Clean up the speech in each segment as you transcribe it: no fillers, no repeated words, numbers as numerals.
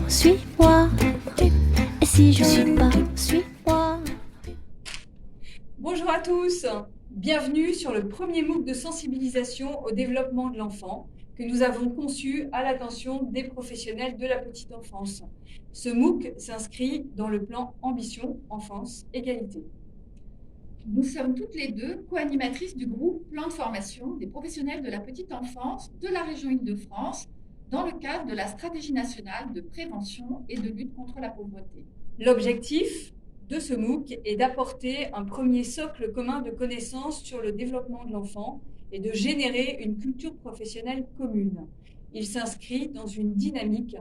suis-moi. Et si je suis pas, suis-moi. Bonjour à tous, bienvenue sur le premier MOOC de sensibilisation au développement de l'enfant que nous avons conçu à l'attention des professionnels de la petite enfance. Ce MOOC s'inscrit dans le plan Ambition Enfance Égalité. Nous sommes toutes les deux co-animatrices du groupe Plan de formation des professionnels de la petite enfance de la région Île-de-France dans le cadre de la stratégie nationale de prévention et de lutte contre la pauvreté. L'objectif de ce MOOC est d'apporter un premier socle commun de connaissances sur le développement de l'enfant et de générer une culture professionnelle commune. Il s'inscrit dans une dynamique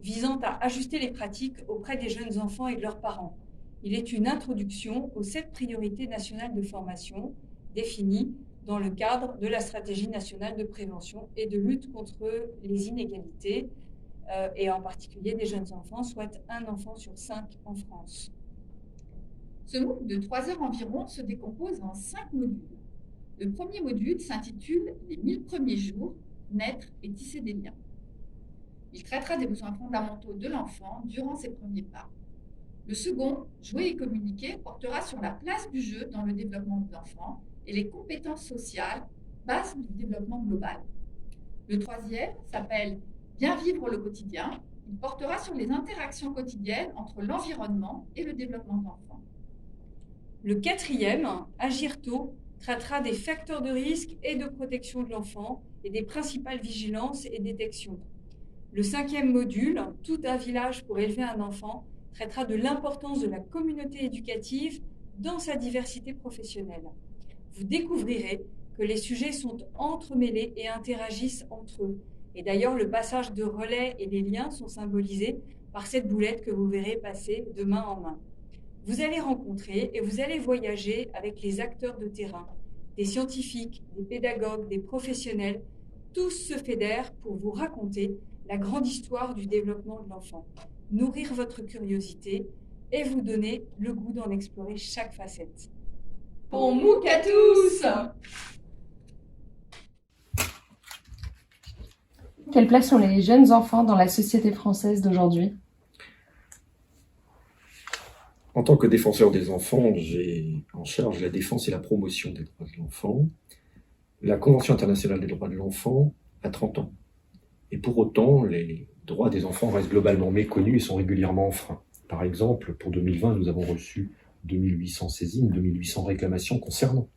visant à ajuster les pratiques auprès des jeunes enfants et de leurs parents. Il est une introduction aux 7 priorités nationales de formation définies dans le cadre de la stratégie nationale de prévention et de lutte contre les inégalités, et en particulier des jeunes enfants, soit 1 enfant sur 5 en France. Ce MOOC de 3 heures environ se décompose en 5 modules. Le premier module s'intitule « Les 1000 premiers jours, naître et tisser des liens ». Il traitera des besoins fondamentaux de l'enfant durant ses premiers pas. Le second, jouer et communiquer, portera sur la place du jeu dans le développement de l'enfant et les compétences sociales, base du développement global. Le troisième s'appelle bien vivre le quotidien. Il portera sur les interactions quotidiennes entre l'environnement et le développement de l'enfant. Le quatrième, agir tôt, traitera des facteurs de risque et de protection de l'enfant et des principales vigilances et détections. Le cinquième module, tout un village pour élever un enfant, traitera de l'importance de la communauté éducative dans sa diversité professionnelle. Vous découvrirez que les sujets sont entremêlés et interagissent entre eux. Et d'ailleurs, le passage de relais et les liens sont symbolisés par cette boulette que vous verrez passer de main en main. Vous allez rencontrer et vous allez voyager avec les acteurs de terrain, des scientifiques, des pédagogues, des professionnels. Tous se fédèrent pour vous raconter la grande histoire du développement de l'enfant, nourrir votre curiosité et vous donner le goût d'en explorer chaque facette. Bon MOOC à tous! Quelle place ont les jeunes enfants dans la société française d'aujourd'hui ? En tant que défenseur des enfants, j'ai en charge la défense et la promotion des droits de l'enfant. La Convention internationale des droits de l'enfant a 30 ans. Et pour autant, les droits des enfants restent globalement méconnus et sont régulièrement enfreints. Par exemple, pour 2020, nous avons reçu 2800 saisines, 2800 réclamations concernant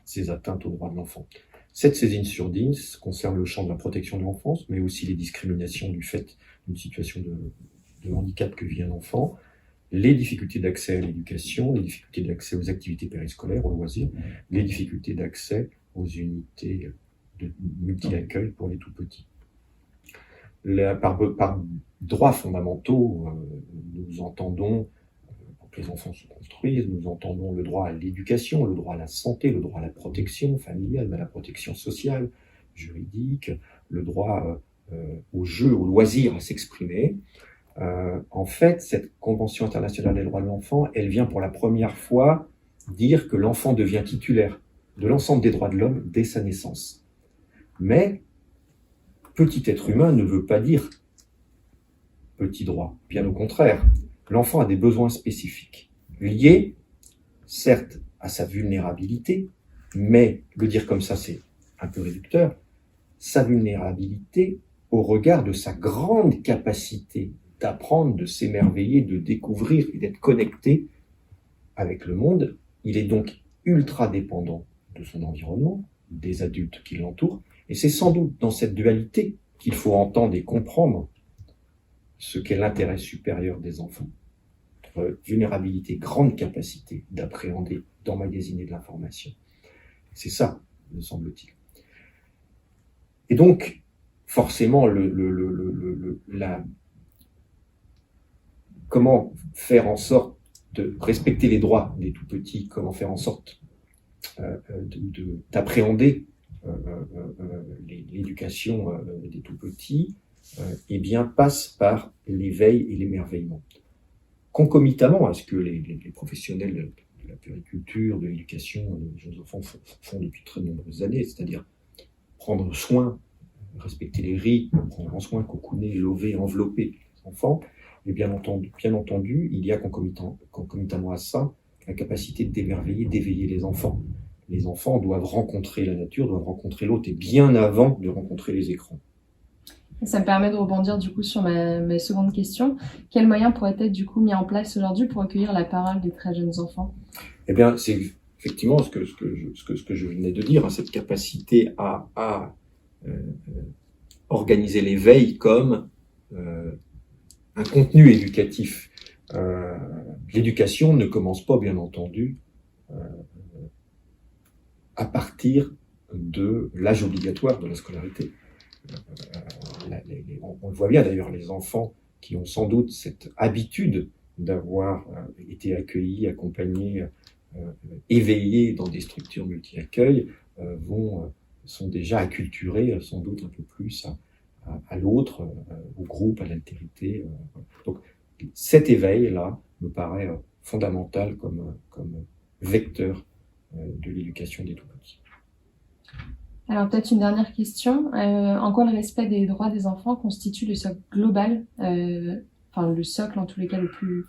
ces atteintes aux droits de l'enfant. 7 saisines sur 10 concernent le champ de la protection de l'enfance, mais aussi les discriminations du fait d'une situation de handicap que vit un enfant, les difficultés d'accès à l'éducation, les difficultés d'accès aux activités périscolaires, aux loisirs, les difficultés d'accès aux unités de multi-accueil pour les tout-petits. Par droits fondamentaux, nous entendons, pour que les enfants se construisent, nous entendons le droit à l'éducation, le droit à la santé, le droit à la protection familiale, à la protection sociale, juridique, le droit au jeu, au loisir, à s'exprimer. En fait, cette Convention internationale des droits de l'enfant, elle vient pour la première fois dire que l'enfant devient titulaire de l'ensemble des droits de l'homme dès sa naissance. Mais petit être humain ne veut pas dire petit droit. Bien au contraire, l'enfant a des besoins spécifiques, liés, certes, à sa vulnérabilité, mais le dire comme ça, c'est un peu réducteur, sa vulnérabilité au regard de sa grande capacité d'apprendre, de s'émerveiller, de découvrir et d'être connecté avec le monde. Il est donc ultra dépendant de son environnement, des adultes qui l'entourent, et c'est sans doute dans cette dualité qu'il faut entendre et comprendre ce qu'est l'intérêt supérieur des enfants. Vulnérabilité, grande capacité d'appréhender, d'emmagasiner de l'information. C'est ça, me semble-t-il. Et donc, forcément, comment faire en sorte de respecter les droits des tout-petits, comment faire en sorte d'appréhender l'éducation des tout-petits, eh bien, passe par l'éveil et l'émerveillement. Concomitamment à ce que les professionnels de la puériculture, de l'éducation des jeunes enfants font depuis très nombreuses années, c'est-à-dire prendre soin, respecter les rythmes, prendre soin, cocooner, lever, envelopper les enfants, Et bien entendu, il y a concomitamment à ça la capacité d'émerveiller, d'éveiller les enfants. Les enfants doivent rencontrer la nature, doivent rencontrer l'autre, et bien avant de rencontrer les écrans. Ça me permet de rebondir du coup sur ma seconde question. Quels moyens pourraient être du coup mis en place aujourd'hui pour recueillir la parole des très jeunes enfants? Eh bien, c'est effectivement ce que je venais de dire, hein, cette capacité à organiser l'éveil comme un contenu éducatif. L'éducation ne commence pas, bien entendu, à partir de l'âge obligatoire de la scolarité. On le voit bien d'ailleurs, les enfants qui ont sans doute cette habitude d'avoir été accueillis, accompagnés, éveillés dans des structures multi-accueil, sont déjà acculturés sans doute un peu plus à l'autre, au groupe, à l'altérité. Donc cet éveil-là me paraît fondamental comme vecteur de l'éducation des tout-petits. Alors peut-être une dernière question. En quoi le respect des droits des enfants constitue le socle global, le socle en tous les cas le plus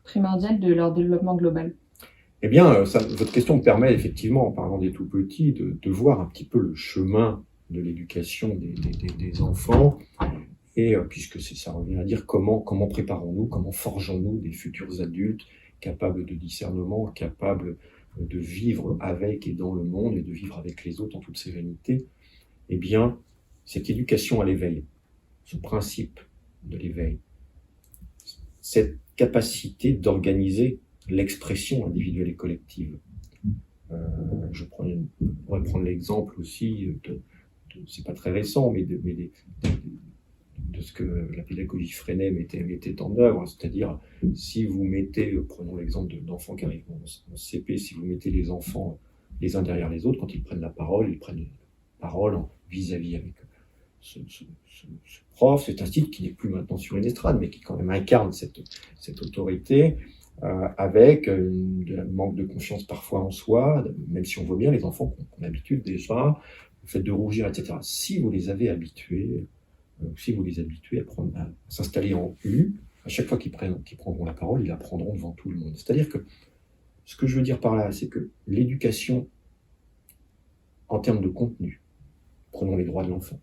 primordial de leur développement global? Eh bien, votre question me permet effectivement, en parlant des tout-petits, de voir un petit peu le chemin de l'éducation des enfants, et puisque ça revient à dire comment préparons-nous, comment forgeons-nous des futurs adultes capables de discernement, capables de vivre avec et dans le monde et de vivre avec les autres en toute sérénité. Eh bien, cette éducation à l'éveil, ce principe de l'éveil, cette capacité d'organiser l'expression individuelle et collective. Je pourrais prendre l'exemple aussi c'est pas très récent, mais de ce que la pédagogie Freinet mettait en œuvre, c'est-à-dire si vous mettez, prenons l'exemple d'enfants qui arrivent en CP, si vous mettez les enfants les uns derrière les autres, quand ils prennent la parole, ils prennent la parole vis-à-vis avec ce prof, cet institut qui n'est plus maintenant sur une estrade, mais qui quand même incarne cette autorité, avec un manque de confiance parfois en soi, même si on voit bien les enfants qui ont l'habitude déjà, le fait de rougir, etc. Si vous les avez habitués, à s'installer en U, à chaque fois qu'ils prendront la parole, ils la prendront devant tout le monde. C'est-à-dire que ce que je veux dire par là, c'est que l'éducation, en termes de contenu, prenons les droits de l'enfant,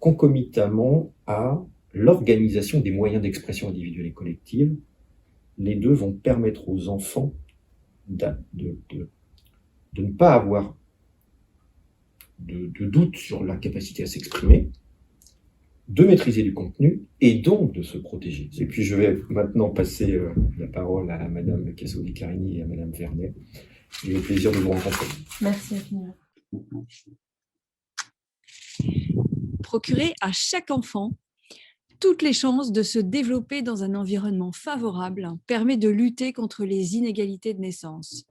concomitamment à l'organisation des moyens d'expression individuelle et collective, les deux vont permettre aux enfants de ne pas avoir de doute sur la capacité à s'exprimer, de maîtriser du contenu et donc de se protéger. Et puis je vais maintenant passer la parole à Madame Cassaudi-Carini et à Madame Vernet. J'ai le plaisir de vous rencontrer. Merci infiniment. Procurer à chaque enfant toutes les chances de se développer dans un environnement favorable permet de lutter contre les inégalités de naissance.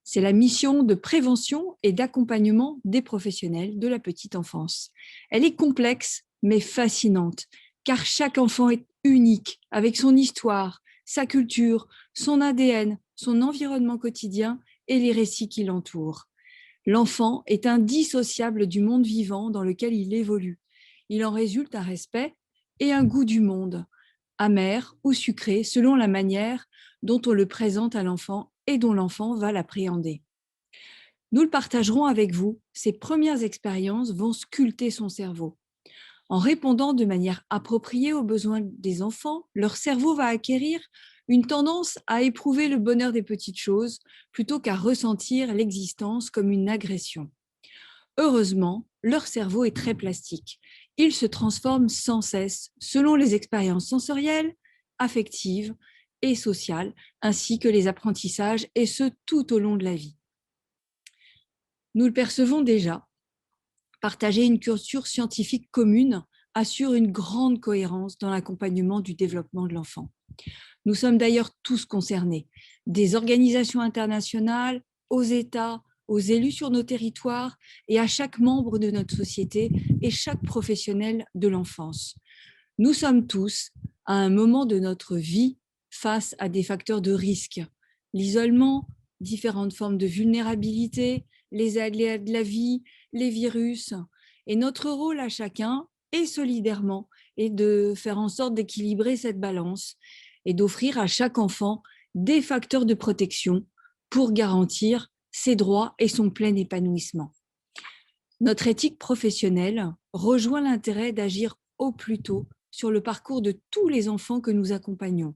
C'est la mission de prévention et d'accompagnement des professionnels de la petite enfance. Elle est complexe, mais fascinante, car chaque enfant est unique, avec son histoire, sa culture, son ADN, son environnement quotidien et les récits qui l'entourent. L'enfant est indissociable du monde vivant dans lequel il évolue. Il en résulte un respect et un goût du monde, amer ou sucré selon la manière dont on le présente à l'enfant et dont l'enfant va l'appréhender. Nous le partagerons avec vous. Ces premières expériences vont sculpter son cerveau. En répondant de manière appropriée aux besoins des enfants, leur cerveau va acquérir une tendance à éprouver le bonheur des petites choses plutôt qu'à ressentir l'existence comme une agression. Heureusement, leur cerveau est très plastique. Il se transforme sans cesse selon les expériences sensorielles, affectives et sociales, ainsi que les apprentissages, et ce tout au long de la vie. Nous le percevons déjà. Partager une culture scientifique commune assure une grande cohérence dans l'accompagnement du développement de l'enfant. Nous sommes d'ailleurs tous concernés, des organisations internationales, aux États, aux élus sur nos territoires et à chaque membre de notre société et chaque professionnel de l'enfance. Nous sommes tous, à un moment de notre vie, face à des facteurs de risque. L'isolement, différentes formes de vulnérabilité, les aléas de la vie, les virus. Et notre rôle à chacun, et solidairement, est de faire en sorte d'équilibrer cette balance et d'offrir à chaque enfant des facteurs de protection pour garantir ses droits et son plein épanouissement. Notre éthique professionnelle rejoint l'intérêt d'agir au plus tôt sur le parcours de tous les enfants que nous accompagnons.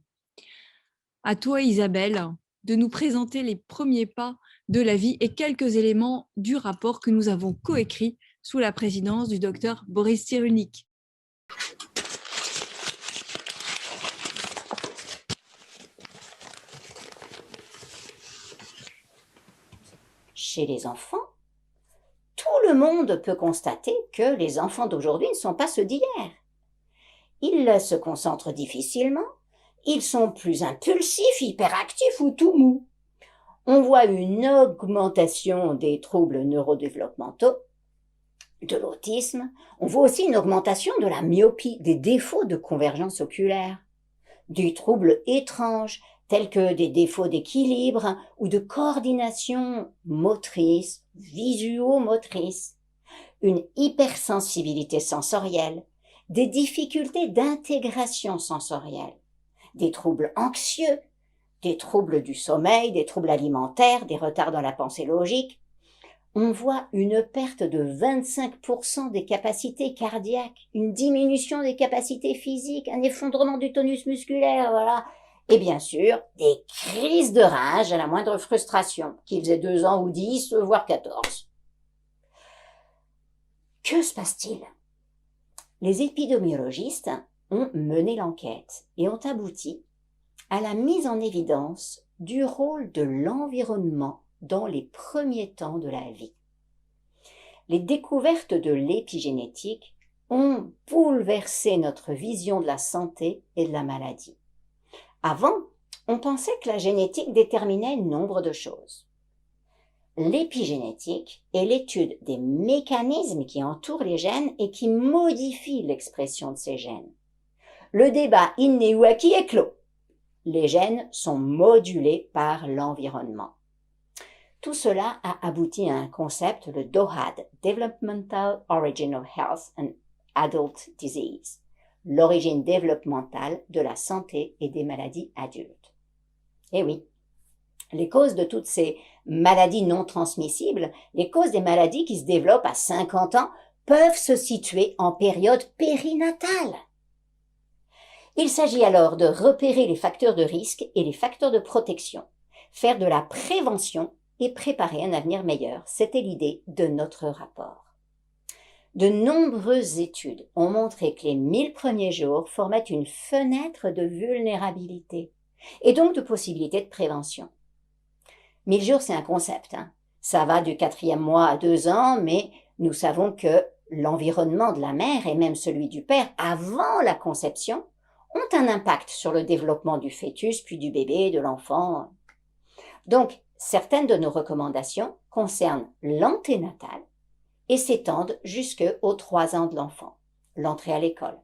À toi, Isabelle, de nous présenter les premiers pas de la vie et quelques éléments du rapport que nous avons coécrit sous la présidence du docteur Boris Cyrulnik. Chez les enfants, tout le monde peut constater que les enfants d'aujourd'hui ne sont pas ceux d'hier. Ils se concentrent difficilement, ils sont plus impulsifs, hyperactifs ou tout mous. On voit une augmentation des troubles neurodéveloppementaux, de l'autisme. On voit aussi une augmentation de la myopie, des défauts de convergence oculaire, des troubles étranges tels que des défauts d'équilibre ou de coordination motrice, visuo-motrice, une hypersensibilité sensorielle, des difficultés d'intégration sensorielle, des troubles anxieux, des troubles du sommeil, des troubles alimentaires, des retards dans la pensée logique. On voit une perte de 25% des capacités cardiaques, une diminution des capacités physiques, un effondrement du tonus musculaire, voilà. Et bien sûr, des crises de rage à la moindre frustration, qu'ils aient 2 ans ou 10, voire 14. Que se passe-t-il? Les épidémiologistes ont mené l'enquête et ont abouti à la mise en évidence du rôle de l'environnement dans les premiers temps de la vie. Les découvertes de l'épigénétique ont bouleversé notre vision de la santé et de la maladie. Avant, on pensait que la génétique déterminait nombre de choses. L'épigénétique est l'étude des mécanismes qui entourent les gènes et qui modifient l'expression de ces gènes. Le débat inné ou acquis est clos. Les gènes sont modulés par l'environnement. Tout cela a abouti à un concept, le DOHAD, Developmental Origin of Health and Adult Disease, l'origine développementale de la santé et des maladies adultes. Eh oui, les causes de toutes ces maladies non transmissibles, les causes des maladies qui se développent à 50 ans, peuvent se situer en période périnatale. Il s'agit alors de repérer les facteurs de risque et les facteurs de protection, faire de la prévention et préparer un avenir meilleur. C'était l'idée de notre rapport. De nombreuses études ont montré que les 1000 premiers jours formaient une fenêtre de vulnérabilité et donc de possibilités de prévention. 1000 jours, c'est un concept, hein. Ça va du 4e mois à 2 ans, mais nous savons que l'environnement de la mère et même celui du père avant la conception ont un impact sur le développement du fœtus, puis du bébé, de l'enfant. Donc, certaines de nos recommandations concernent l'anténatal et s'étendent jusqu'aux 3 ans de l'enfant, l'entrée à l'école.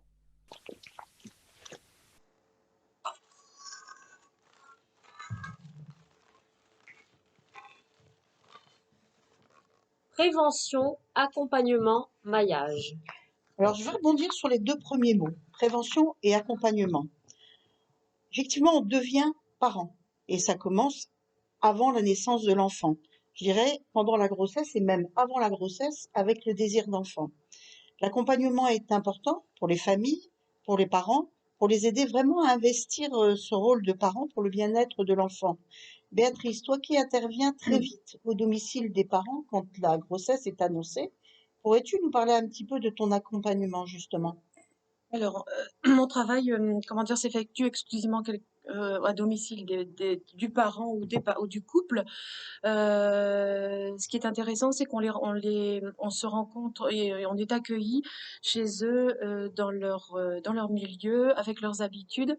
Prévention, accompagnement, maillage. Alors, je vais rebondir sur les 2 premiers mots, prévention et accompagnement. Effectivement, on devient parent et ça commence avant la naissance de l'enfant. Je dirais pendant la grossesse et même avant la grossesse avec le désir d'enfant. L'accompagnement est important pour les familles, pour les parents, pour les aider vraiment à investir ce rôle de parent pour le bien-être de l'enfant. Béatrice, toi qui interviens très vite au domicile des parents quand la grossesse est annoncée, pourrais-tu nous parler un petit peu de ton accompagnement justement? Alors, mon travail, s'effectue exclusivement à domicile du parent ou du couple. Ce qui est intéressant, c'est on se rencontre et on est accueillis chez eux dans leur milieu, avec leurs habitudes.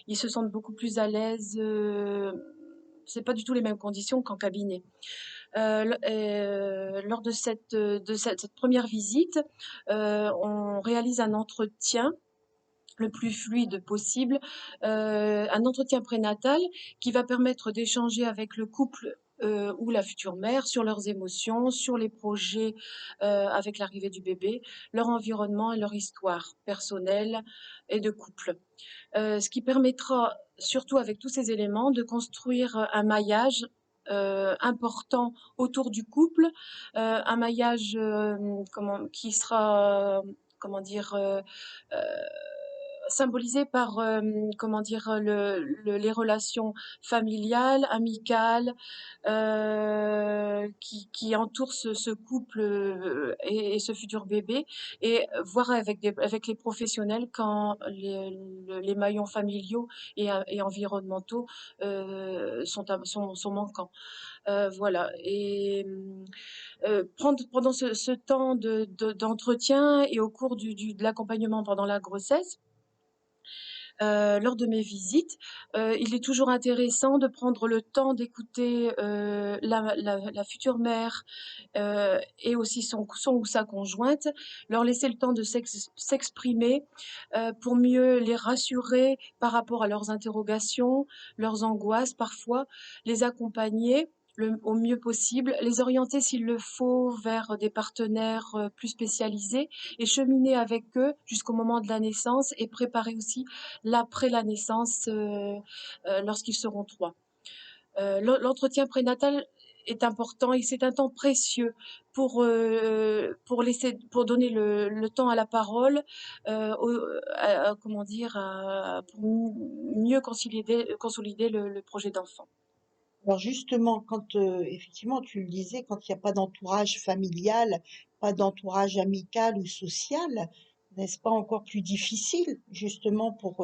Ils se sentent beaucoup plus à l'aise. C'est pas du tout les mêmes conditions qu'en cabinet. Lors de cette première visite, on réalise un entretien le plus fluide possible, un entretien prénatal qui va permettre d'échanger avec le couple ou la future mère sur leurs émotions, sur les projets avec l'arrivée du bébé, leur environnement et leur histoire personnelle et de couple. Ce qui permettra, surtout avec tous ces éléments, de construire un maillage important autour du couple, un maillage qui sera, comment dire, symbolisé par les relations familiales, amicales, qui entourent ce couple et ce futur bébé, et voir avec les professionnels quand les maillons familiaux et environnementaux sont manquants. Voilà. Et prendre pendant ce temps d'entretien et au cours de l'accompagnement pendant la grossesse, lors de mes visites, il est toujours intéressant de prendre le temps d'écouter la future mère et aussi son ou sa conjointe, leur laisser le temps de s'exprimer pour mieux les rassurer par rapport à leurs interrogations, leurs angoisses parfois, les accompagner au mieux possible, les orienter s'il le faut vers des partenaires plus spécialisés et cheminer avec eux jusqu'au moment de la naissance et préparer aussi l'après la naissance lorsqu'ils seront 3. L'entretien prénatal est important et c'est un temps précieux pour donner le temps à la parole, pour mieux consolider le projet d'enfant. Alors justement, quand effectivement tu le disais, quand il n'y a pas d'entourage familial, pas d'entourage amical ou social, n'est-ce pas encore plus difficile justement pour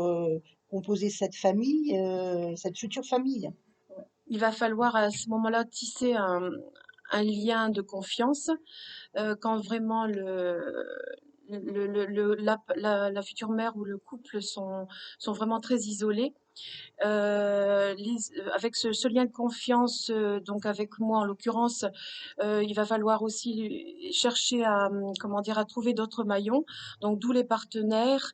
composer cette famille, cette future famille? Il va falloir à ce moment-là tisser un lien de confiance quand vraiment la future mère ou le couple sont vraiment très isolés. Avec ce lien de confiance, donc avec moi en l'occurrence, il va falloir aussi chercher à trouver d'autres maillons, donc d'où les partenaires,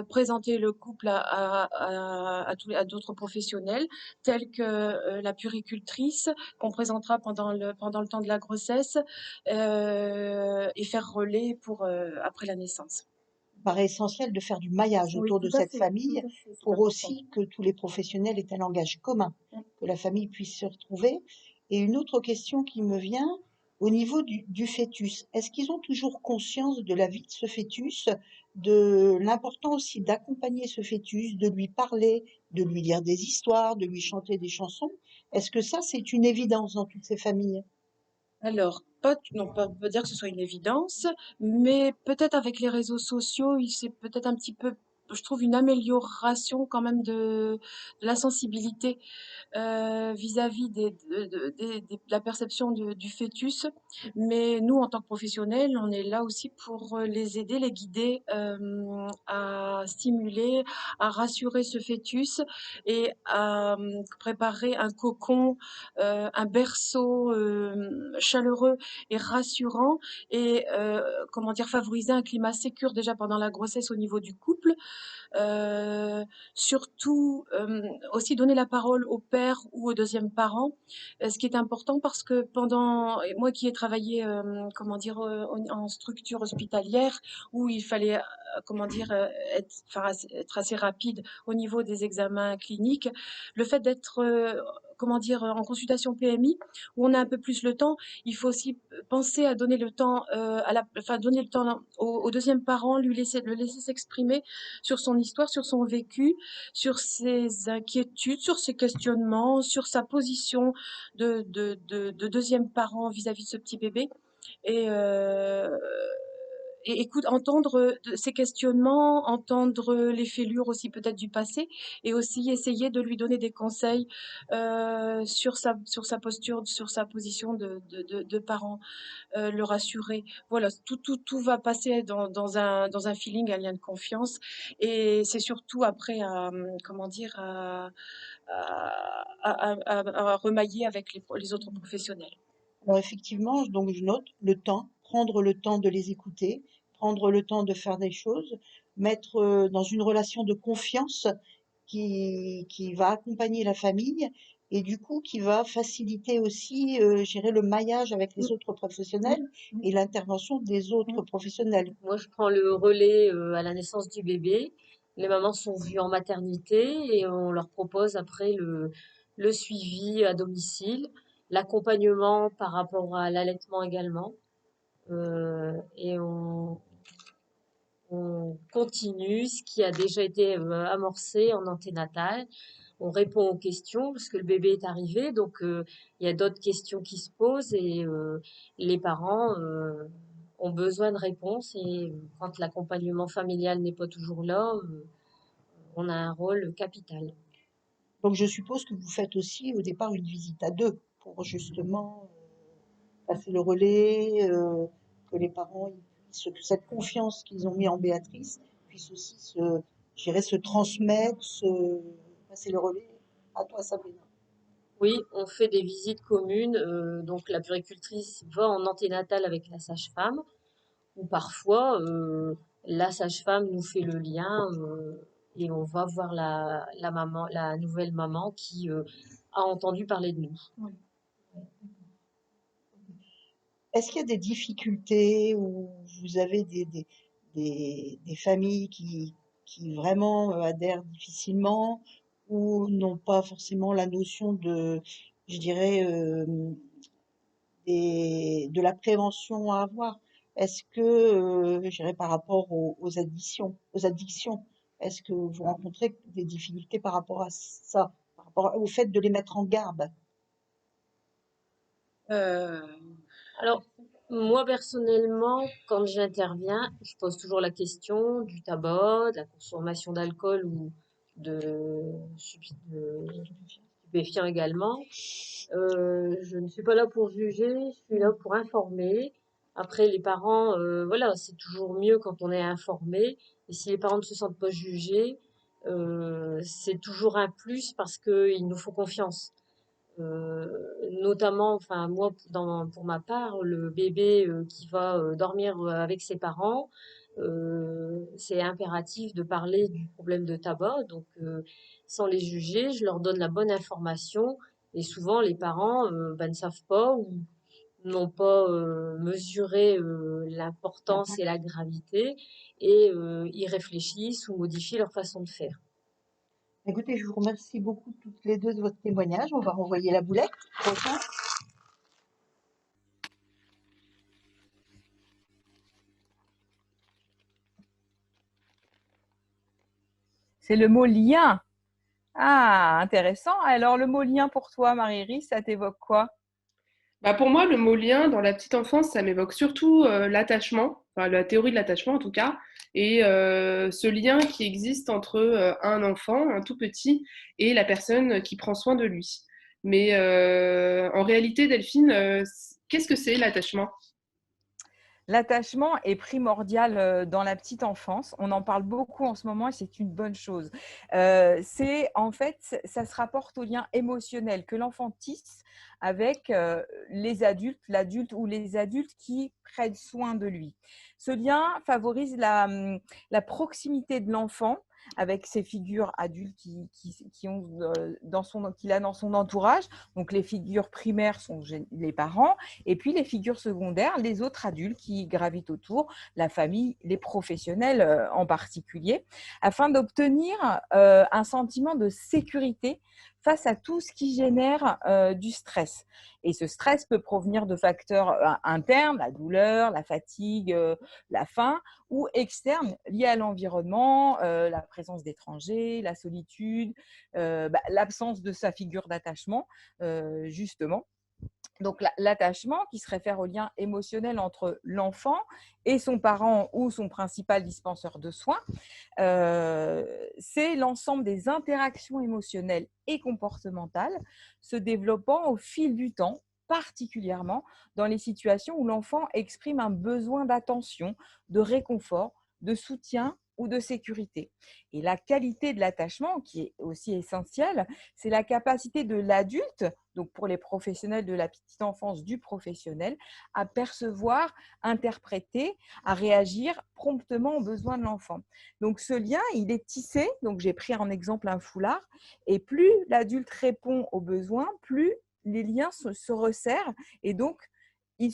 présenter le couple à d'autres professionnels tels que la puéricultrice qu'on présentera pendant le temps de la grossesse, et faire relais pour après la naissance. Il paraît essentiel de faire du maillage Oui, autour de tout à cette fait, famille tout à fait, c'est pour important. aussi que tous les professionnels aient un langage commun, Mm. que la famille puisse se retrouver. Et une autre question qui me vient, au niveau du fœtus, est-ce qu'ils ont toujours conscience de la vie de ce fœtus, de l'important aussi d'accompagner ce fœtus, de lui parler, de lui lire des histoires, de lui chanter des chansons? Est-ce que ça, c'est une évidence dans toutes ces familles? Alors, on peut dire que ce soit une évidence, mais peut-être avec les réseaux sociaux, c'est peut-être un petit peu, je trouve, une amélioration quand même de la sensibilité vis-à-vis de la perception du fœtus. Mais nous, en tant que professionnels, on est là aussi pour les aider, les guider à stimuler, à rassurer ce fœtus et à préparer un cocon, un berceau chaleureux et rassurant et favoriser un climat sécure déjà pendant la grossesse au niveau du couple. Surtout aussi donner la parole au père ou au deuxième parent, ce qui est important parce que moi qui ai travaillé en structure hospitalière où il fallait être assez rapide au niveau des examens cliniques, le fait d'être en consultation PMI où on a un peu plus le temps, il faut aussi penser à donner le temps donner le temps au deuxième parent, le laisser s'exprimer sur son histoire, sur son vécu, sur ses inquiétudes, sur ses questionnements, sur sa position de deuxième parent vis-à-vis de ce petit bébé. Et, entendre ses questionnements, entendre les fêlures aussi peut-être du passé, et aussi essayer de lui donner des conseils sur sa posture, sur sa position de parent, le rassurer. Voilà, tout va passer dans un feeling, un lien de confiance. Et c'est surtout après à remailler avec les autres professionnels. Alors effectivement, donc je note le temps, prendre le temps de les écouter, prendre le temps de faire des choses, mettre dans une relation de confiance qui va accompagner la famille et du coup qui va faciliter aussi, gérer le maillage avec les autres professionnels et l'intervention des autres professionnels. Moi, je prends le relais à la naissance du bébé. Les mamans sont vues en maternité et on leur propose après le suivi à domicile, l'accompagnement par rapport à l'allaitement également. Et on continue ce qui a déjà été amorcé en anténatal. On répond aux questions parce que le bébé est arrivé, donc il y a d'autres questions qui se posent et les parents ont besoin de réponses et quand l'accompagnement familial n'est pas toujours là, on a un rôle capital. Donc je suppose que vous faites aussi au départ une visite à 2 pour justement, passer le relais, que les parents ils puissent que cette confiance qu'ils ont mis en Béatrice puisse aussi je dirais se transmettre, passer le relais à toi Sabrina. Oui, on fait des visites communes, donc la puéricultrice va en anténatal avec la sage-femme ou parfois la sage-femme nous fait le lien et on va voir la maman, la nouvelle maman qui a entendu parler de nous. Oui. Est-ce qu'il y a des difficultés où vous avez des familles qui vraiment adhèrent difficilement ou n'ont pas forcément la notion de, je dirais, de la prévention à avoir? Est-ce que, je dirais par rapport aux addictions, est-ce que vous rencontrez des difficultés par rapport à ça, par rapport au fait de les mettre en garde? Euh, Alors, moi personnellement, quand j'interviens, je pose toujours la question du tabac, de la consommation d'alcool ou de stupéfiants également. Je ne suis pas là pour juger, je suis là pour informer. Après, les parents, voilà, c'est toujours mieux quand on est informé. Et si les parents ne se sentent pas jugés, c'est toujours un plus parce qu'ils nous font confiance. Notamment, enfin moi, pour ma part, le bébé qui va dormir avec ses parents, c'est impératif de parler du problème de tabac. Donc, sans les juger, je leur donne la bonne information. Et souvent, les parents ne savent pas ou n'ont pas mesuré l'importance et la gravité et ils réfléchissent ou modifient leur façon de faire. Écoutez, je vous remercie beaucoup toutes les 2 de votre témoignage. On va renvoyer la boulette. Prochain. C'est le mot lien. Ah, intéressant. Alors, le mot lien pour toi, Marie-Iris, ça t'évoque quoi? Bah pour moi, le mot lien, dans la petite enfance, ça m'évoque surtout l'attachement, enfin la théorie de l'attachement en tout cas, et ce lien qui existe entre un enfant, un tout petit, et la personne qui prend soin de lui. Mais en réalité, Delphine, qu'est-ce que c'est l'attachement? L'attachement est primordial dans la petite enfance. On en parle beaucoup en ce moment et c'est une bonne chose. En fait, ça se rapporte au lien émotionnel que l'enfant tisse avec les adultes, l'adulte ou les adultes qui prennent soin de lui. Ce lien favorise la proximité de l'enfant avec ses figures adultes qu'il a dans son entourage. Donc, les figures primaires sont les parents et puis les figures secondaires, les autres adultes qui gravitent autour, la famille, les professionnels en particulier, afin d'obtenir un sentiment de sécurité face à tout ce qui génère du stress. Et ce stress peut provenir de facteurs internes, la douleur, la fatigue, la faim, ou externes liés à l'environnement, la présence d'étrangers, la solitude, l'absence de sa figure d'attachement, justement. Donc, l'attachement qui se réfère au lien émotionnel entre l'enfant et son parent ou son principal dispenseur de soins, c'est l'ensemble des interactions émotionnelles et comportementales se développant au fil du temps, particulièrement dans les situations où l'enfant exprime un besoin d'attention, de réconfort, de soutien ou de sécurité. Et la qualité de l'attachement, qui est aussi essentielle, c'est la capacité de l'adulte, donc pour les professionnels de la petite enfance, du professionnel, à percevoir, interpréter, à réagir promptement aux besoins de l'enfant. Donc ce lien, il est tissé, donc j'ai pris en exemple un foulard, et plus l'adulte répond aux besoins, plus les liens se resserrent, et donc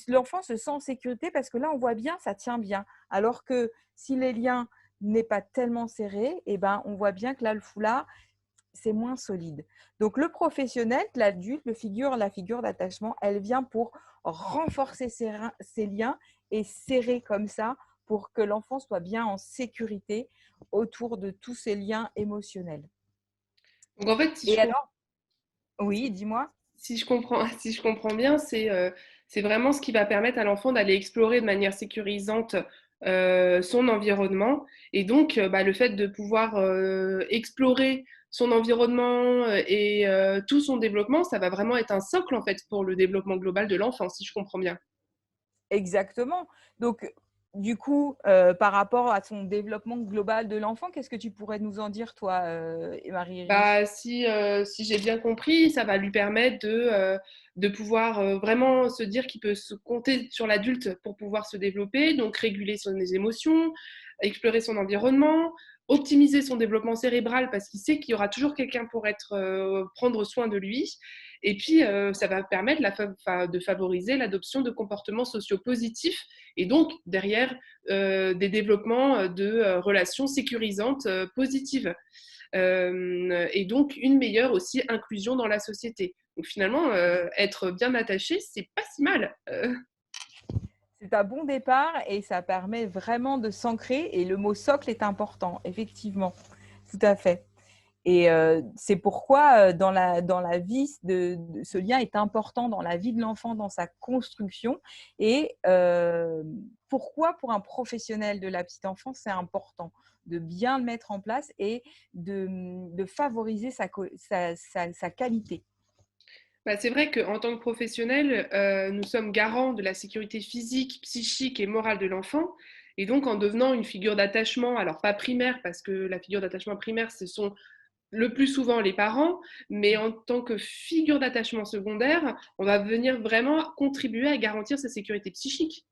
l'enfant se sent en sécurité parce que là, on voit bien, ça tient bien. Alors que si les liens n'est pas tellement serré, eh ben, on voit bien que là, le foulard, c'est moins solide. Donc, le professionnel, l'adulte, la figure d'attachement, elle vient pour renforcer ces liens et serrer comme ça pour que l'enfant soit bien en sécurité autour de tous ces liens émotionnels. Donc en fait, Et alors, oui, dis-moi. si je comprends, si je comprends bien, c'est vraiment ce qui va permettre à l'enfant d'aller explorer de manière sécurisante son environnement. Et donc, bah, le fait de pouvoir explorer son environnement et tout son développement, ça va vraiment être un socle en fait pour le développement global de l'enfant, si je comprends bien. Exactement. Donc, du coup, par rapport à son développement global de l'enfant, qu'est-ce que tu pourrais nous en dire, toi, Marie-Iris? Bah, si j'ai bien compris, ça va lui permettre de pouvoir vraiment se dire qu'il peut se compter sur l'adulte pour pouvoir se développer, donc réguler ses émotions, explorer son environnement, optimiser son développement cérébral parce qu'il sait qu'il y aura toujours quelqu'un pour prendre soin de lui. Et puis, ça va permettre de favoriser l'adoption de comportements sociaux positifs et donc, derrière, des développements de relations sécurisantes positives. Et donc une meilleure aussi inclusion dans la société. Donc finalement, être bien attaché, c'est pas si mal. C'est un bon départ et ça permet vraiment de s'ancrer. Et le mot socle est important, effectivement. Tout à fait. Et c'est pourquoi dans la vie, ce lien est important dans la vie de l'enfant, dans sa construction. Et pourquoi pour un professionnel de la petite enfance, c'est important de bien le mettre en place et de favoriser sa qualité. Bah, c'est vrai qu'en tant que professionnel, nous sommes garants de la sécurité physique, psychique et morale de l'enfant. Et donc, en devenant une figure d'attachement, alors pas primaire, parce que la figure d'attachement primaire, ce sont le plus souvent les parents, mais en tant que figure d'attachement secondaire, on va venir vraiment contribuer à garantir sa sécurité psychique.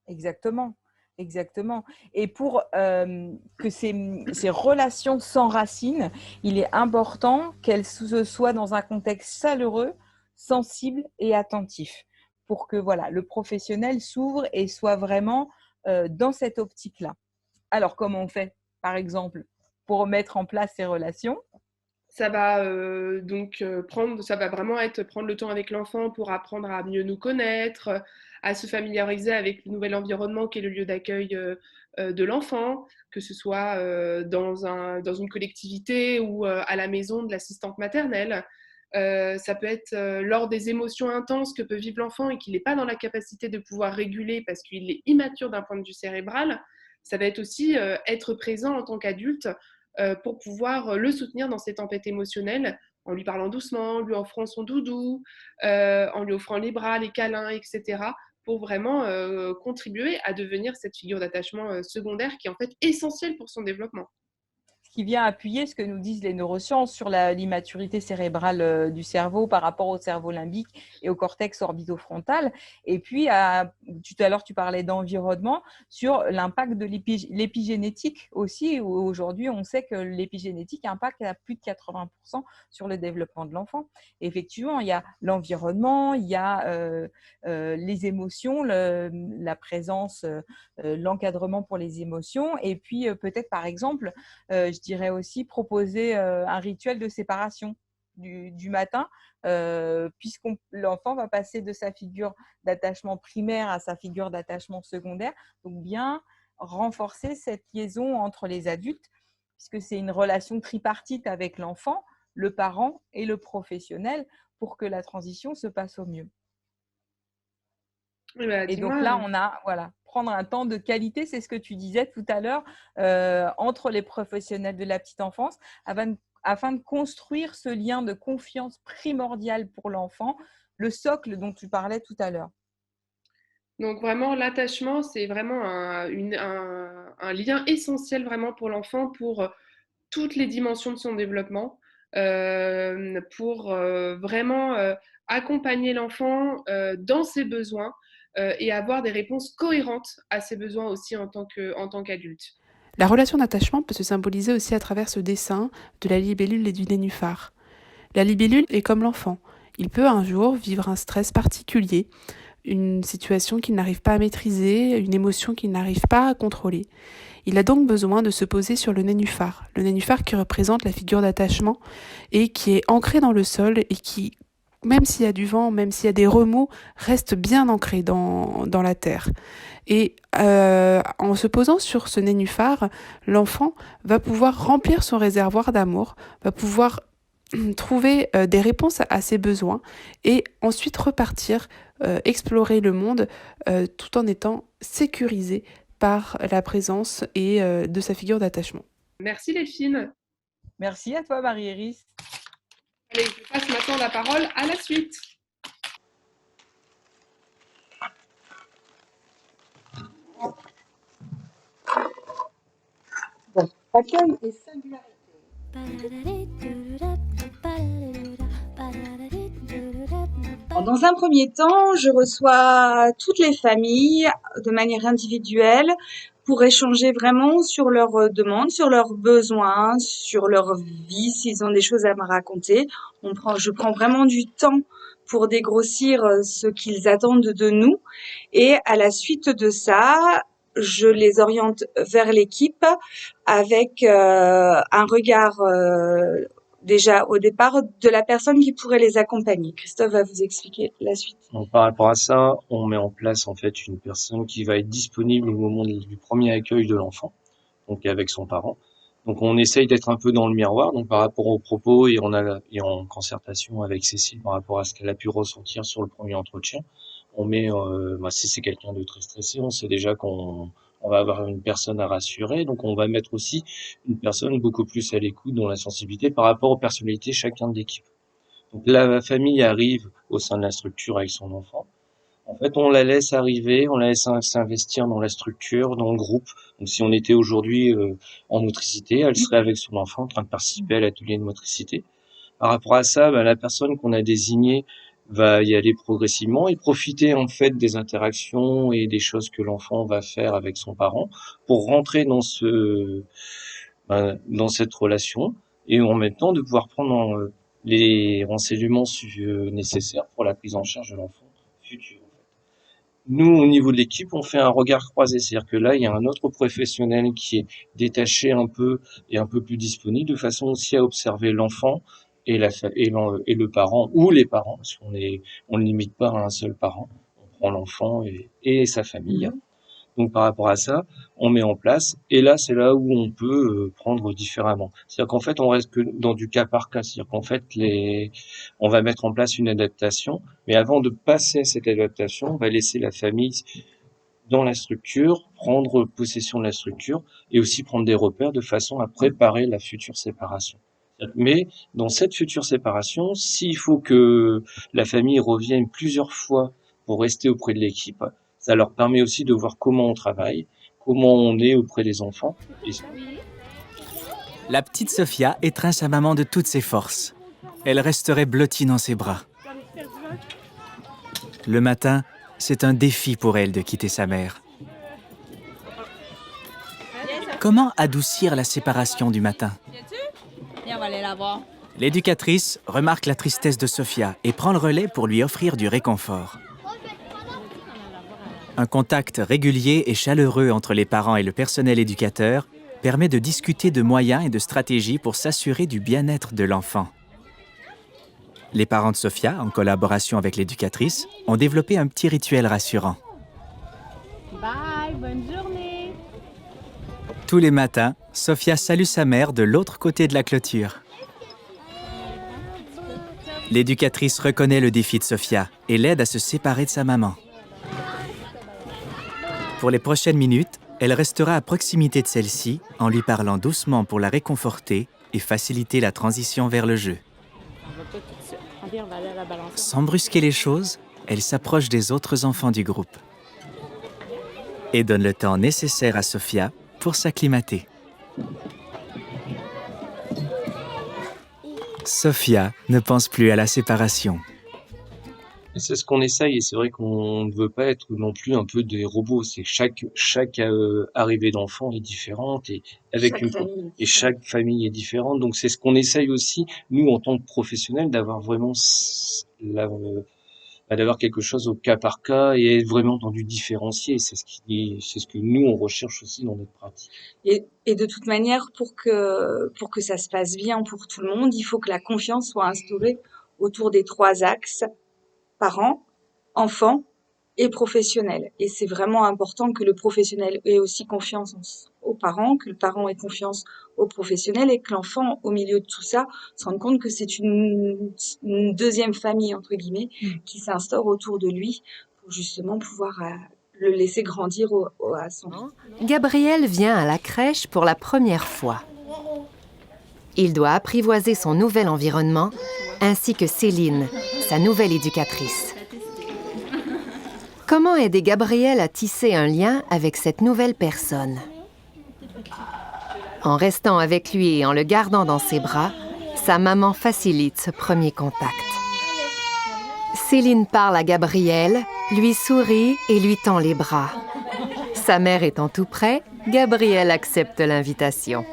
Exactement, exactement. Et pour que ces relations s'enracinent, il est important qu'elles soient dans un contexte chaleureux, sensible et attentif, pour que voilà, le professionnel s'ouvre et soit vraiment dans cette optique-là. Alors, comment on fait, par exemple, pour mettre en place ces relations? Ça va ça va vraiment être prendre le temps avec l'enfant pour apprendre à mieux nous connaître, à se familiariser avec le nouvel environnement qui est le lieu d'accueil de l'enfant, que ce soit dans une collectivité ou à la maison de l'assistante maternelle. Ça peut être lors des émotions intenses que peut vivre l'enfant et qu'il n'est pas dans la capacité de pouvoir réguler parce qu'il est immature d'un point de vue cérébral. Ça va être aussi être présent en tant qu'adulte pour pouvoir le soutenir dans ses tempêtes émotionnelles en lui parlant doucement, en lui offrant son doudou, en lui offrant les bras, les câlins, etc. pour vraiment contribuer à devenir cette figure d'attachement secondaire qui est en fait essentielle pour son développement. Ce qui vient appuyer ce que nous disent les neurosciences sur l'immaturité cérébrale du cerveau par rapport au cerveau limbique et au cortex orbitofrontal. Et puis, tout à l'heure, tu parlais d'environnement, sur l'impact de l'épigénétique aussi, où aujourd'hui, on sait que l'épigénétique impacte à plus de 80% sur le développement de l'enfant. Effectivement, il y a l'environnement, il y a les émotions, la présence, l'encadrement pour les émotions, et puis peut-être, par exemple, je dirais aussi proposer un rituel de séparation du matin, l'enfant va passer de sa figure d'attachement primaire à sa figure d'attachement secondaire. Donc, bien renforcer cette liaison entre les adultes, puisque c'est une relation tripartite avec l'enfant, le parent et le professionnel, pour que la transition se passe au mieux. Et donc là, on a, voilà, prendre un temps de qualité, c'est ce que tu disais tout à l'heure, entre les professionnels de la petite enfance, afin de construire ce lien de confiance primordial pour l'enfant, le socle dont tu parlais tout à l'heure. Donc vraiment, l'attachement, c'est vraiment un lien essentiel vraiment pour l'enfant, pour toutes les dimensions de son développement, pour vraiment accompagner l'enfant dans ses besoins et avoir des réponses cohérentes à ses besoins aussi en tant qu'adulte. La relation d'attachement peut se symboliser aussi à travers ce dessin de la libellule et du nénuphar. La libellule est comme l'enfant. Il peut un jour vivre un stress particulier, une situation qu'il n'arrive pas à maîtriser, une émotion qu'il n'arrive pas à contrôler. Il a donc besoin de se poser sur le nénuphar qui représente la figure d'attachement et qui est ancré dans le sol et qui, même s'il y a du vent, même s'il y a des remous, reste bien ancré dans la terre. Et en se posant sur ce nénuphar, l'enfant va pouvoir remplir son réservoir d'amour, va pouvoir trouver des réponses à ses besoins et ensuite repartir, explorer le monde tout en étant sécurisé par la présence et de sa figure d'attachement. Merci Delphine. Merci à toi Marie-Iris. Allez, je passe maintenant la parole à la suite. Bon, accueil et singularité. Dans un premier temps, je reçois toutes les familles de manière individuelle pour échanger vraiment sur leurs demandes, sur leurs besoins, sur leur vie, s'ils ont des choses à me raconter. Je prends vraiment du temps pour dégrossir ce qu'ils attendent de nous. Et à la suite de ça, je les oriente vers l'équipe avec un regard déjà au départ de la personne qui pourrait les accompagner. Christophe va vous expliquer la suite. Donc, par rapport à ça, on met en place en fait une personne qui va être disponible au moment du premier accueil de l'enfant, donc avec son parent. Donc on essaye d'être un peu dans le miroir, donc par rapport aux propos et en concertation avec Cécile par rapport à ce qu'elle a pu ressentir sur le premier entretien. On met, si c'est quelqu'un de très stressé, on sait déjà qu'on va avoir une personne à rassurer, donc on va mettre aussi une personne beaucoup plus à l'écoute dans la sensibilité par rapport aux personnalités chacun de l'équipe. Donc la famille arrive au sein de la structure avec son enfant. En fait, on la laisse arriver, on la laisse s'investir dans la structure, dans le groupe. Donc si on était aujourd'hui en motricité, elle serait avec son enfant en train de participer à l'atelier de motricité. Par rapport à ça, la personne qu'on a désignée va y aller progressivement et profiter en fait des interactions et des choses que l'enfant va faire avec son parent pour rentrer dans cette relation et en même temps de pouvoir prendre les renseignements nécessaires pour la prise en charge de l'enfant futur. Nous, au niveau de l'équipe, on fait un regard croisé, c'est-à-dire que là, il y a un autre professionnel qui est détaché un peu et un peu plus disponible, de façon aussi à observer l'enfant et le parent ou les parents, parce qu'on ne limite pas à un seul parent, on prend l'enfant et sa famille. Donc par rapport à ça, on met en place, et là c'est là où on peut prendre différemment. C'est-à-dire qu'en fait on reste que dans du cas par cas, c'est-à-dire qu'en fait on va mettre en place une adaptation, mais avant de passer à cette adaptation, on va laisser la famille dans la structure, prendre possession de la structure, et aussi prendre des repères de façon à préparer la future séparation. Mais dans cette future séparation, s'il faut que la famille revienne plusieurs fois pour rester auprès de l'équipe, ça leur permet aussi de voir comment on travaille, comment on est auprès des enfants. La petite Sophia étreint sa maman de toutes ses forces. Elle resterait blottie dans ses bras. Le matin, c'est un défi pour elle de quitter sa mère. Comment adoucir la séparation du matin ? Viens, on va aller la voir. L'éducatrice remarque la tristesse de Sophia et prend le relais pour lui offrir du réconfort. Un contact régulier et chaleureux entre les parents et le personnel éducateur permet de discuter de moyens et de stratégies pour s'assurer du bien-être de l'enfant. Les parents de Sophia, en collaboration avec l'éducatrice, ont développé un petit rituel rassurant. Bye, bonne journée. Tous les matins, Sophia salue sa mère de l'autre côté de la clôture. L'éducatrice reconnaît le défi de Sophia et l'aide à se séparer de sa maman. Pour les prochaines minutes, elle restera à proximité de celle-ci en lui parlant doucement pour la réconforter et faciliter la transition vers le jeu. Sans brusquer les choses, elle s'approche des autres enfants du groupe. et donne le temps nécessaire à Sophia pour s'acclimater. Sophia ne pense plus à la séparation. Et c'est ce qu'on essaye, et c'est vrai qu'on ne veut pas être non plus un peu des robots. C'est que chaque arrivée d'enfant est différente et chaque famille est différente. Donc c'est ce qu'on essaye aussi, nous en tant que professionnels, d'avoir vraiment d'avoir quelque chose au cas par cas et être vraiment dans du différencié. C'est ce que nous on recherche aussi dans notre pratique. Et de toute manière, pour que ça se passe bien pour tout le monde, il faut que la confiance soit instaurée autour des 3 axes: parents, enfants et professionnels. Et c'est vraiment important que le professionnel ait aussi confiance aux parents, que le parent ait confiance aux professionnels et que l'enfant, au milieu de tout ça, se rende compte que c'est une deuxième famille, entre guillemets, qui s'instaure autour de lui pour justement pouvoir le laisser grandir à son rythme. Gabriel vient à la crèche pour la première fois. Il doit apprivoiser son nouvel environnement, ainsi que Céline, sa nouvelle éducatrice. Comment aider Gabriel à tisser un lien avec cette nouvelle personne? En restant avec lui et en le gardant dans ses bras, sa maman facilite ce premier contact. Céline parle à Gabriel, lui sourit et lui tend les bras. Sa mère étant tout près, Gabriel accepte l'invitation.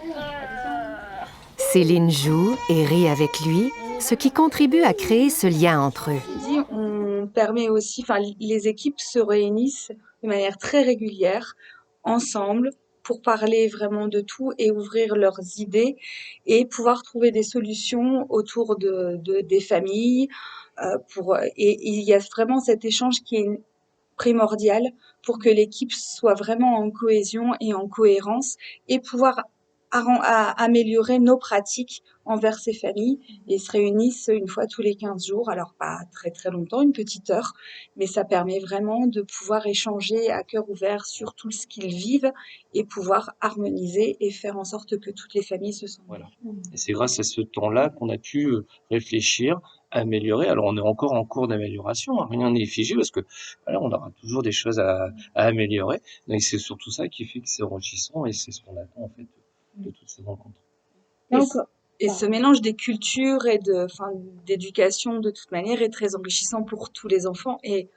Céline joue et rit avec lui, ce qui contribue à créer ce lien entre eux. On permet aussi, les équipes se réunissent de manière très régulière, ensemble, pour parler vraiment de tout et ouvrir leurs idées et pouvoir trouver des solutions autour des familles. Et il y a vraiment cet échange qui est primordial pour que l'équipe soit vraiment en cohésion et en cohérence et pouvoir améliorer nos pratiques envers ces familles et se réunissent une fois tous les 15 jours, alors pas très très longtemps, une petite heure, mais ça permet vraiment de pouvoir échanger à cœur ouvert sur tout ce qu'ils vivent et pouvoir harmoniser et faire en sorte que toutes les familles se sentent bien. Et c'est grâce à ce temps-là qu'on a pu réfléchir, améliorer. Alors on est encore en cours d'amélioration, rien n'est figé parce que voilà, on aura toujours des choses à améliorer. Donc c'est surtout ça qui fait que c'est enrichissant et c'est ce qu'on attend en fait de toutes ces rencontres. Et ce mélange des cultures et d'éducation de toute manière est très enrichissant pour tous les enfants et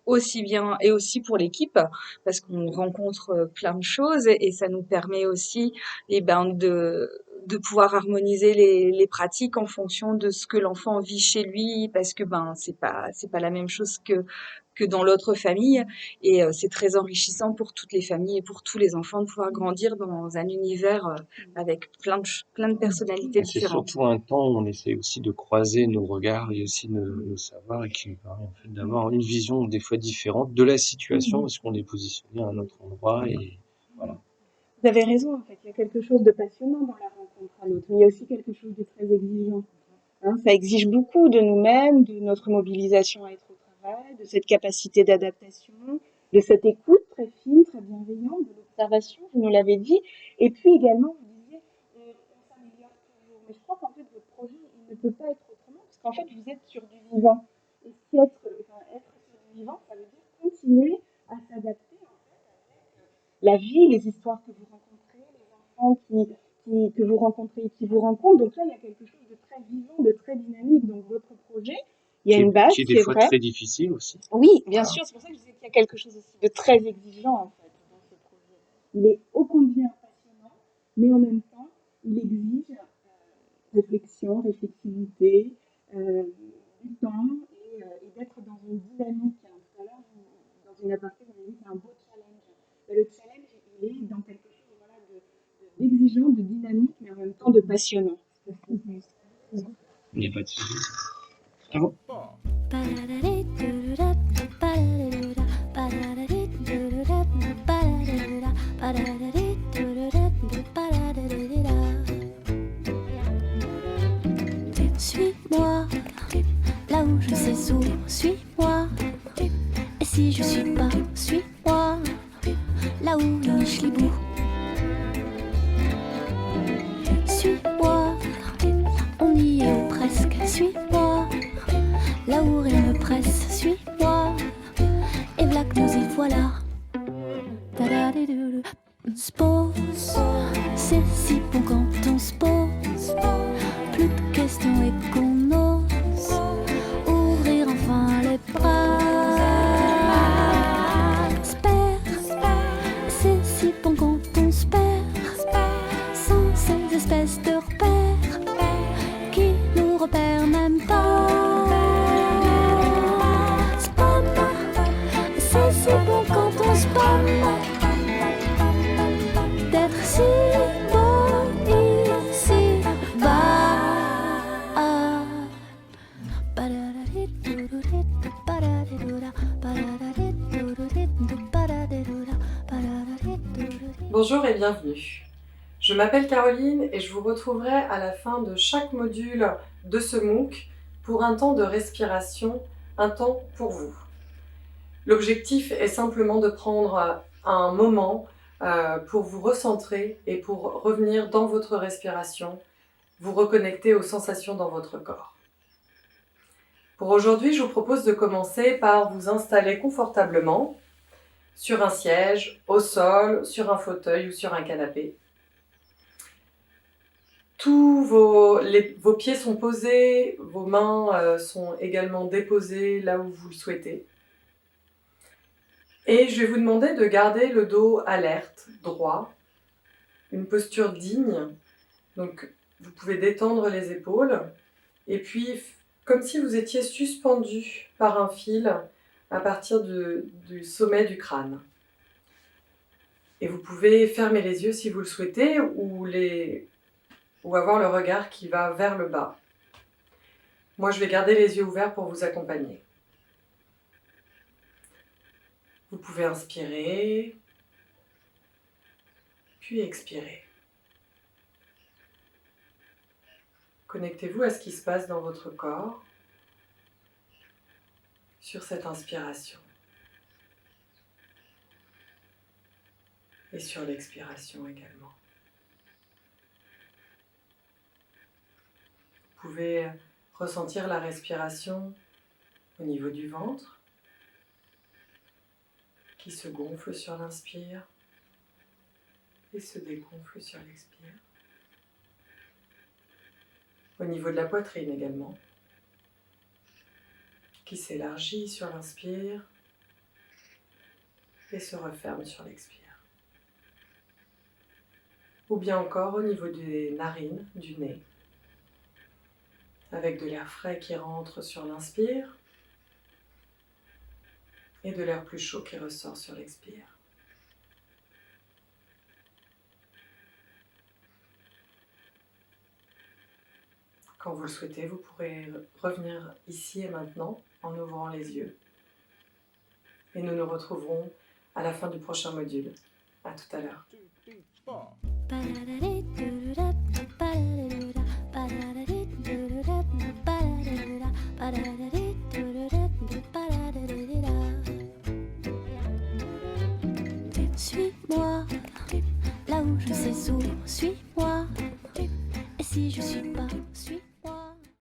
aussi pour l'équipe parce qu'on rencontre plein de choses et ça nous permet aussi de pouvoir harmoniser les pratiques en fonction de ce que l'enfant vit chez lui parce que c'est pas la même chose que dans l'autre famille et c'est très enrichissant pour toutes les familles et pour tous les enfants de pouvoir grandir dans un univers avec plein de personnalités différentes. C'est surtout un temps où on essaie aussi de croiser nos regards et aussi nos savoirs et qui nous permet en fait d'avoir une vision des fois différente de la situation parce qu'on est positionné à un autre endroit et voilà. Vous avez raison, en fait, il y a quelque chose de passionnant dans la rencontre à l'autre, mais il y a aussi quelque chose de très exigeant. Ça exige beaucoup de nous-mêmes, de notre mobilisation à être au travail, de cette capacité d'adaptation, de cette écoute très fine, très bienveillante, de l'observation, vous nous l'avez dit, et puis également, vous disiez, on s'améliore toujours. Mais je crois qu'en fait, votre projet, il ne peut pas être autrement, parce qu'en fait, vous êtes sur du vivant. Et si être sur du vivant, ça veut dire continuer à s'adapter la vie, les histoires que vous rencontrez, les enfants que vous rencontrez et qui vous rencontrent. Donc là, il y a quelque chose de très vivant, de très dynamique. Donc votre projet, il y a une base, qui est des fois très difficile aussi. Oui, bien sûr. C'est pour ça que je disais qu'il y a quelque chose aussi de très exigeant en fait dans ce projet. Il est ô combien passionnant, mais en même temps, il exige réflexion, réflexivité, du temps et d'être dans une dynamique. Tout à l'heure, dans une aparté, vous avez dit que c'est un beau challenge. Le challenge, il est dans quelque chose d'exigeant, de dynamique, mais en même temps de passionnant. Il n'y a pas de souci. Ah bon? Suis-moi, là où je sais où, suis-moi. Et si je suis pas, suis-moi, là où niche les bouts. Suis-moi, on y est ou presque, suis-moi, là où rien ne presse, suis-moi, et v'là que nous y voilà. Ta-da. question et qu'on ose ouvrir enfin les bras. Se perd, c'est si bon quand on se perd, sans ces espèces de repères qui nous repèrent même pas. Spam, c'est si bon quand on se spam, d'être si beau ici bas. Bonjour et bienvenue. Je m'appelle Caroline et je vous retrouverai à la fin de chaque module de ce MOOC pour un temps de respiration, un temps pour vous. L'objectif est simplement de prendre un moment pour vous recentrer et pour revenir dans votre respiration, vous reconnecter aux sensations dans votre corps. Pour aujourd'hui, je vous propose de commencer par vous installer confortablement sur un siège, au sol, sur un fauteuil ou sur un canapé. Tous vos pieds sont posés, vos mains sont également déposées là où vous le souhaitez. Et je vais vous demander de garder le dos alerte, droit, une posture digne. Donc vous pouvez détendre les épaules et puis comme si vous étiez suspendu par un fil à partir du sommet du crâne. Et vous pouvez fermer les yeux si vous le souhaitez ou avoir le regard qui va vers le bas. Moi, je vais garder les yeux ouverts pour vous accompagner. Vous pouvez inspirer, puis expirer. Connectez-vous à ce qui se passe dans votre corps sur cette inspiration et sur l'expiration également. Vous pouvez ressentir la respiration au niveau du ventre qui se gonfle sur l'inspire et se dégonfle sur l'expire. Au niveau de la poitrine également, qui s'élargit sur l'inspire et se referme sur l'expire. Ou bien encore au niveau des narines, du nez, avec de l'air frais qui rentre sur l'inspire et de l'air plus chaud qui ressort sur l'expire. Quand vous le souhaitez, vous pourrez revenir ici et maintenant en ouvrant les yeux. Et nous nous retrouverons à la fin du prochain module. À tout à l'heure. Suis-moi, là où je sais où, suis-moi. Et si je suis pas, suis-moi.